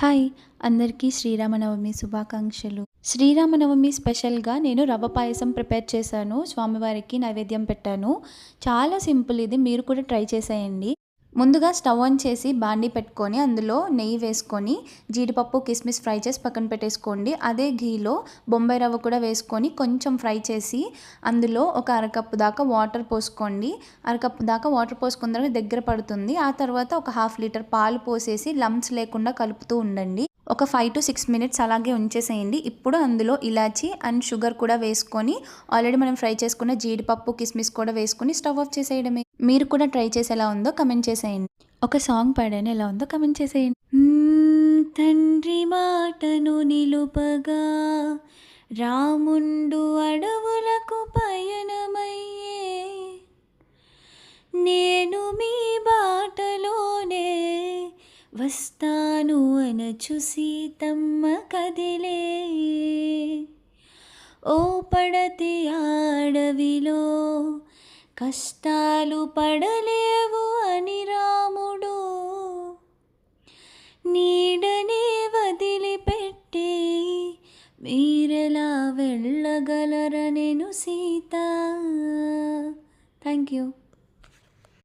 Hi! అందరికీ శ్రీరామనవమి శుభాకాంక్షలు. శ్రీరామనవమి స్పెషల్‌గా నేను రవ్వ పాయసం ప్రిపేర్ చేశాను. స్వామివారికి నైవేద్యం పెట్టాను. చాలా సింపుల్ ఇది. మీరు కూడా ట్రై చేసేయండి. ముందుగా స్టవ్ ఆన్ చేసి బాండీ పెట్టుకొని అందులో నెయ్యి వేసుకొని జీడిపప్పు, కిస్మిస్ ఫ్రై చేసి పక్కన పెట్టేసుకోండి. అదే ఘీలో బొంబాయి రవ్వ కూడా వేసుకొని కొంచెం ఫ్రై చేసి అందులో ఒక అరకప్పు దాకా వాటర్ పోసుకోండి. అరకప్పు దాకా వాటర్ పోసుకున్న తర్వాత దగ్గర పడుతుంది. ఆ తర్వాత ఒక హాఫ్ లీటర్ పాలు పోసేసి లంప్స్ లేకుండా కలుపుతూ ఉండండి. ఒక 5-6 మినిట్స్ అలాగే ఉంచేసేయండి. ఇప్పుడు అందులో ఇలాచీ అండ్ షుగర్ కూడా వేసుకొని ఆల్రెడీ మనం ఫ్రై చేసుకున్న జీడిపప్పు, కిస్మిస్ కూడా వేసుకొని స్టవ్ ఆఫ్ చేసేయడమే. మీరు కూడా ట్రై చేసి ఎలా ఉందో కమెంట్ చేసేయండి. ఒక సాంగ్ పాడాను, ఎలా ఉందో కమెంట్ చేసేయండి. తండ్రి మాటను నిలుపగా రాముండు అడవులకు పయనమయ్యే, నేను మీ బాటలోనే వస్తాను అనచు సీతమ్మ కదిలే, ఓ పడతి అడవిలో కష్టాలు పడలేవు అని రాముడు నీడనే వదిలిపెట్టి మీరెలా వెళ్ళగలరనెను సీత. Thank you.